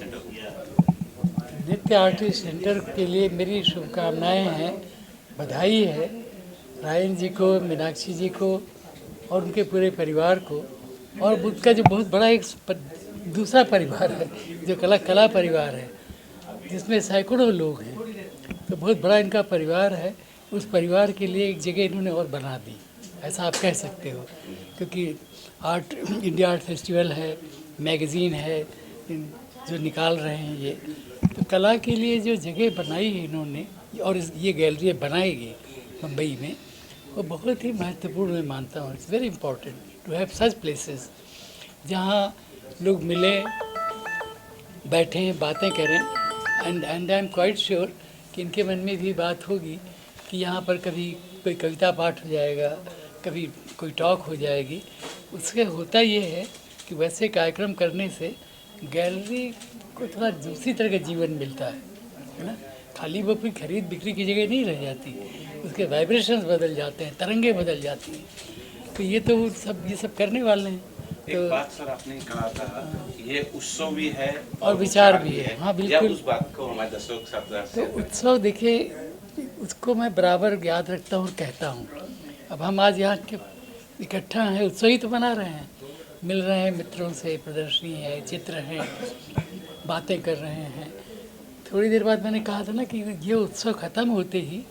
Centre को? नृत्य artist centre के लिए मेरी शुभकामनाएं हैं, बधाई है रायन जी को, मीनाक्षी जी को और उनके पूरे परिवार को, और उनका जो बहुत बड़ा एक दूसरा परिवार है जो कला परिवार है, जिसमें सैकड़ों लोग हैं। तो बहुत बड़ा इनका परिवार है। उस परिवार के लिए एक जगह इन्होंने और बना दी, ऐसा आप कह सकते हो, क्योंकि आर्ट इंडिया आर्ट फेस्टिवल है, मैगज़ीन है जो निकाल रहे हैं ये, तो कला के लिए जो जगह बनाई है इन्होंने, और ये गैलरी बनाएगी मुंबई में, वो बहुत ही महत्वपूर्ण मैं मानता हूँ। It's very important to have such places जहाँ लोग मिलें, बैठें, बातें करें, and I am quite sure कि इनके मन में भी बात होगी कि यहाँ पर कभी कोई कविता पाठ हो जाएगा, कभी कोई टॉक हो जाएगी। उससे होता ये है कि वैसे कार्यक्रम करने से गैलरी को थोड़ा दूसरी तरह का जीवन मिलता है ना। खाली वो अपनी खरीद बिक्री की जगह नहीं रह जाती, उसके वाइब्रेशंस बदल जाते हैं, तरंगे बदल जाती हैं। तो ये सब करने वाले हैं। एक बात सर आपने कहा था, ये उत्सव भी है और विचार भी है। हाँ बिल्कुल, उस बात को हमारे दर्शकों के साथ तो उत्सव देखिए, उसको मैं बराबर याद रखता हूँ और कहता हूँ। अब हम आज यहाँ के इकट्ठा हैं, उत्सव ही तो मना रहे हैं, मिल रहे हैं मित्रों से, प्रदर्शनी है, चित्र हैं, बातें कर रहे हैं। थोड़ी देर बाद मैंने कहा था ना कि ये उत्सव ख़त्म होते ही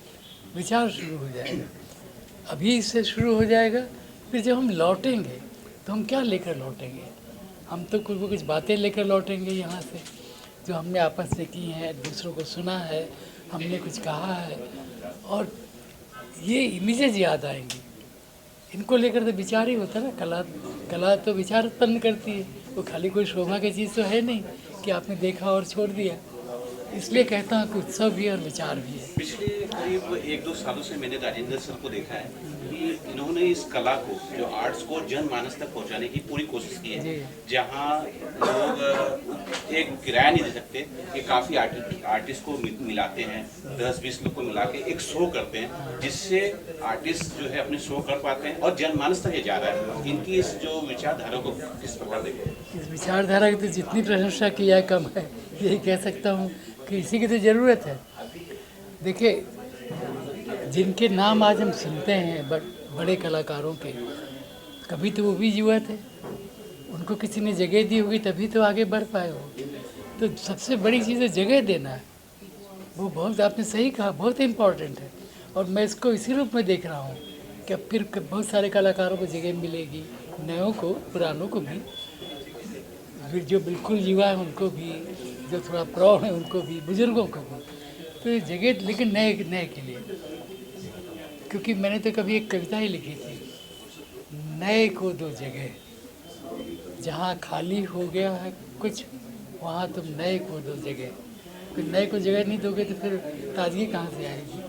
विचार शुरू हो जाएगा। अभी इससे शुरू हो जाएगा, फिर जब हम लौटेंगे तो हम क्या लेकर लौटेंगे? हम तो कुछ बातें लेकर लौटेंगे यहाँ से, जो हमने आपस में की हैं, दूसरों को सुना है, हमने कुछ कहा है, और ये इमेजेज याद आएंगी। इनको लेकर तो विचार ही होता है ना। कला तो विचार उत्पन्न करती है, वो खाली कोई शोभा की चीज़ तो है नहीं कि आपने देखा और छोड़ दिया। इसलिए कहता हूँ कि उत्सव भी और विचार भी है। पिछले करीब 1-2 सालों से मैंने राजेंद्र सर को देखा है कि इन्होंने इस कला को, जो आर्ट्स को जनमानस तक पहुंचाने की पूरी कोशिश की है। जहां लोग एक किराया नहीं दे सकते, ये काफ़ी आर्टिस्ट को मिलाते हैं, 10-20 लोग को मिला के एक शो करते हैं, जिससे आर्टिस्ट जो है अपने शो कर पाते हैं और जनमानस तक ये जा रहा है। इनकी इस जो विचारधारा को किस प्रकार देखें? इस विचारधारा की तो जितनी प्रशंसा की जाए कम है, यही कह सकता हूँ कि इसी की तो ज़रूरत है। देखिए, जिनके नाम आज हम सुनते हैं बड़े कलाकारों के, कभी तो वो भी युवा थे, उनको किसी ने जगह दी होगी तभी तो आगे बढ़ पाए हो। तो सबसे बड़ी चीज़ है जगह देना है। वो बहुत, आपने सही कहा, बहुत इम्पॉर्टेंट है। और मैं इसको इसी रूप में देख रहा हूँ कि अब फिर बहुत सारे कलाकारों को जगह मिलेगी, नयों को, पुरानों को भी, फिर जो बिल्कुल युवा है उनको भी, जो थोड़ा प्रौढ़ है उनको भी, बुजुर्गों को भी। तो ये जगह, लेकिन नए के लिए, क्योंकि मैंने तो कभी एक कविता ही लिखी थी, नए को दो जगह, जहाँ खाली हो गया है कुछ वहाँ तुम नए को दो जगह। फिर नए को जगह नहीं दोगे तो फिर ताजगी कहाँ से आएगी?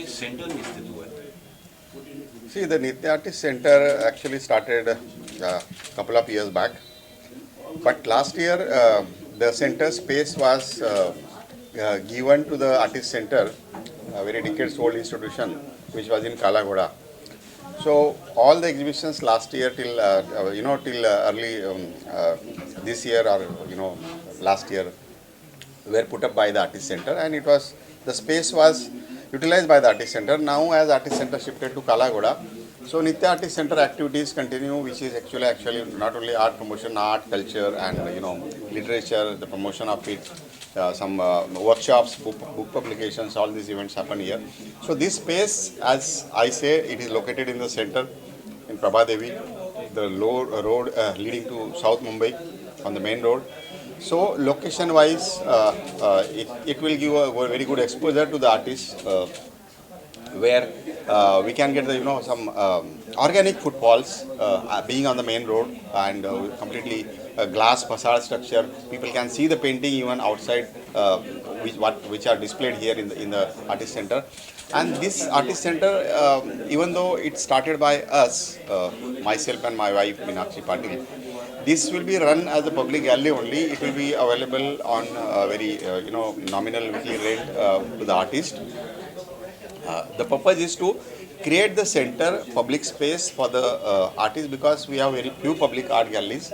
इस सेंटर में स्थित हुआ है। See, the Nitya Artist Center actually started a couple of years back, but last year the center space was given to the Artist Center, a very decades-old institution, which was in Kalagoda. So all the exhibitions last year till early this year or last year were put up by the Artist Center, and the space was utilized by the Artist Center. Now as Artist Center shifted to Kalagoda, so Nitya Artist Center activities continue, which is actually not only art promotion, art, culture, and literature, the promotion of it, some workshops, book publications, all these events happen here. So this space, as I say, it is located in the center in Prabhadevi, the low road leading to South Mumbai on the main road. So location wise, it will give a very good exposure to the artists, where we can get the some organic footfalls being on the main road, and completely glass facade structure. People can see the painting even outside, which are displayed here in the artist center. And this artist center, even though it started by us, myself and my wife Meenakshi Patil, this will be run as a public gallery only. It will be available on very nominal weekly rent to the artist. The purpose is to create the center, public space for the artists, because we have very few public art galleries.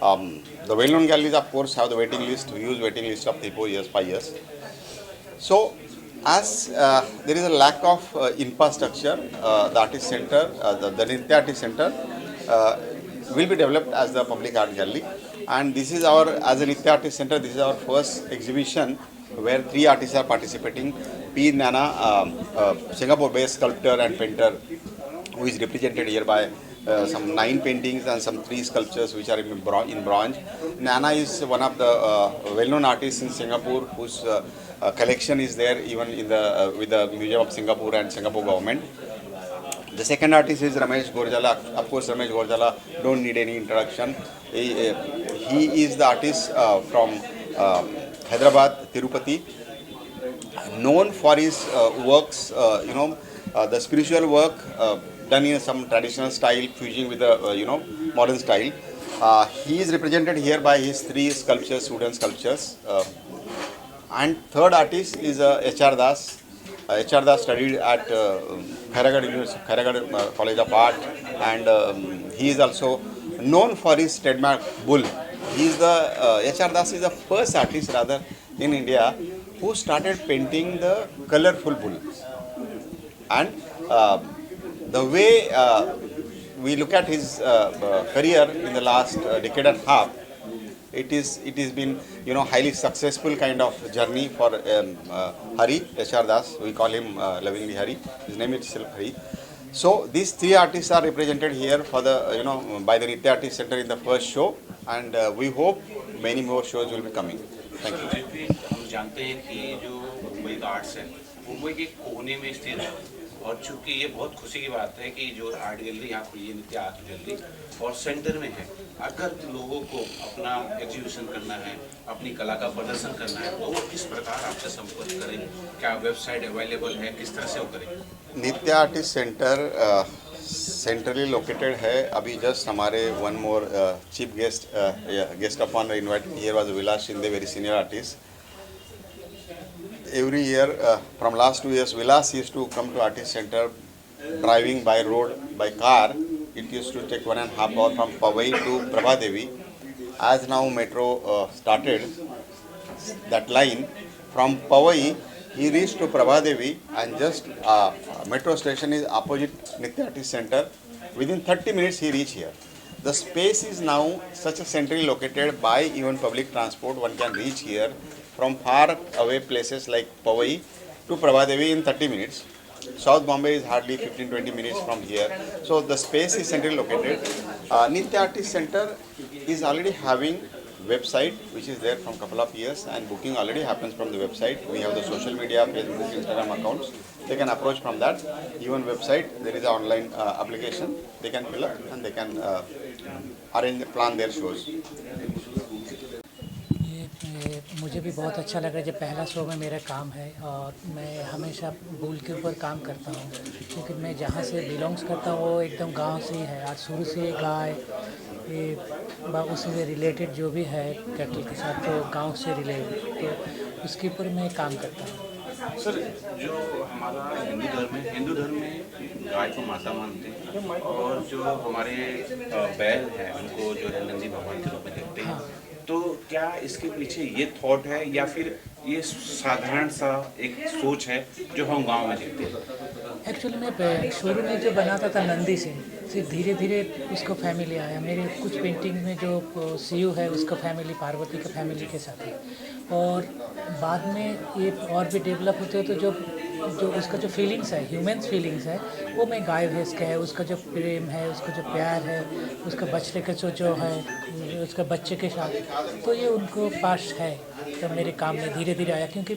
The well-known galleries, of course, have the waiting list, huge waiting list of 3-4 years, 5 years. So, as there is a lack of infrastructure, the artist center, the Nritya Artist Center will be developed as the public art gallery. And this is our, as a Nritya Artist Center, this is our first exhibition where 3 artists are participating. P. Nana, Singapore-based sculptor and painter, who is represented here by some 9 paintings and some 3 sculptures which are in bronze. Nana is one of the well-known artists in Singapore, whose collection is there even in the with the Museum of Singapore and Singapore government. The second artist is Ramesh Gorjala. Of course, Ramesh Gorjala don't need any introduction. He is the artist from Hyderabad, Tirupati, known for his works, the spiritual work done in some traditional style, fusing with the modern style. He is represented here by his 3 sculptures, wooden sculptures. And third artist is H.R. Das. H.R. Das studied at Khairagarh College of Art, and he is also known for his trademark bull. He is the H.R. Das is the first artist rather in India who started painting the colorful bull. And the way we look at his career in the last decade and a half, it has been highly successful kind of journey for Hari, H.R. Das. We call him lovingly Hari. His name itself Hari. So these 3 artists are represented here for the by the Nritya Artist Center in the first show, and we hope many more shows will be coming. Thank you. हम जानते हैं कि जो मुंबई का arts है मुंबई के कोने में स्थित है, और चूंकि ये बहुत खुशी की बात है कि जो आर्ट गैलरी यहाँ खुली है, नित्य आर्ट गैलरी, और सेंटर में है, अगर लोगों को अपना एग्जीबिशन करना है, अपनी कला का प्रदर्शन करना है, तो वो किस प्रकार आपसे संपर्क करें? क्या वेबसाइट अवेलेबल है? किस तरह से वो करें? Nitya artist centre centrally located है. अभी जस्ट हमारे one more chief guest of honour invite here was Vilas Shinde, very senior artist. Every year from last 2 years, Vilas used to come to Artist Center driving by road, by car. It used to take 1.5 hours from Powai to Prabhadevi. As now metro started that line, from Powai he reached to Prabhadevi, and just metro station is opposite Nritya Artist Center. Within 30 minutes he reached here. The space is now such a centrally located, by even public transport one can reach here from far away places like Powai to Prabhadevi in 30 minutes. South Bombay is hardly 15-20 minutes from here. So the space is centrally located. Nritya Artist Center is already having website which is there from couple of years, and booking already happens from the website. We have the social media, Facebook, Instagram accounts. They can approach from that. Even website, there is an online application. They can fill up and they can plan their shows. मुझे भी बहुत अच्छा लगा जब पहला show में मेरा काम है, और मैं हमेशा बुल के ऊपर काम करता हूँ, क्योंकि मैं जहाँ से बिलोंग्स करता हूँ वो एकदम गांव से ही है. आज शुरू से गाय उससे रिलेटेड जो भी है कैटल के साथ, तो गांव से रिलेटेड, तो उसके ऊपर मैं काम करता हूँ. सर, जो हमारा हिंदू धर्म में गाय को माता मानते हैं, और जो हमारे बैल हैं उनको जो है नंदी भगवान के रूप में देखते हैं. तो क्या इसके पीछे ये थॉट है, या फिर ये साधारण सा एक सोच है जो हम गांव में देखते हैं? एक्चुअली मैं शुरू में जो बनाता था नंदी से, फिर धीरे धीरे उसको फैमिली आया. मेरे कुछ पेंटिंग में जो सीयू है उसका फैमिली पार्वती का फैमिली के साथ है, और बाद में ये और भी डेवलप होते हो, तो जो उसका जो फीलिंग्स है, ह्यूमन्स फीलिंग्स है, वो मैं गाय भैंस का है, उसका जो प्रेम है, उसका जो प्यार है, उसका बच्चे का जो है, उसका बच्चे के साथ, तो ये उनको पास है. तो मेरे काम में धीरे धीरे आया, क्योंकि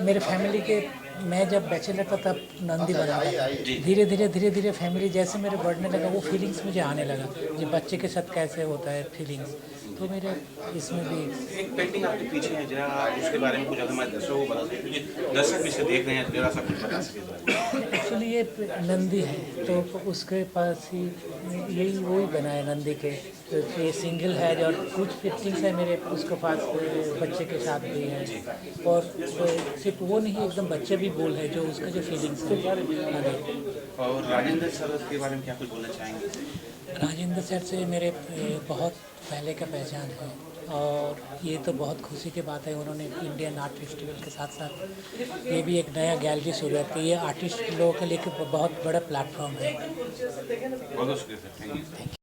मेरे फैमिली के, मैं जब बैचलर था तब नंदी बना था. धीरे धीरे फैमिली जैसे मेरे बढ़ने लगा, वो फीलिंग्स मुझे आने लगा, जो बच्चे के साथ कैसे होता है फीलिंग्स, तो मेरे इसमें भी. एक पेंटिंग आपके पीछे है, जरा उसके बारे में कुछ हमारे दर्शकों को बता सकते हैं, दर्शक भी इसे देख रहे हैं, जरा सा कुछ बता सकें. एक्चुअली ये नंदी है तो उसके पास ही यही वही बना है नंदी के, तो ये सिंगल है और कुछ फिटिंग्स है मेरे उसके पास बच्चे के साथ भी है, और सिर्फ वो नहीं एकदम बच्चे भी बोल है जो उसका जो फीलिंग्स है। और राजेंद्र सर के बारे में क्या कुछ बोलना चाहेंगे? राजेंद्र सर से मेरे बहुत पहले का पहचान है, और ये तो बहुत खुशी की बात है उन्होंने इंडियन आर्ट फेस्टिवल के साथ साथ ये भी एक नया गैलरी शुरू की। ये आर्टिस्ट लोगों के लिए बहुत बड़ा प्लेटफॉर्म है। बहुत शुक्रिया सर, थैंक यू।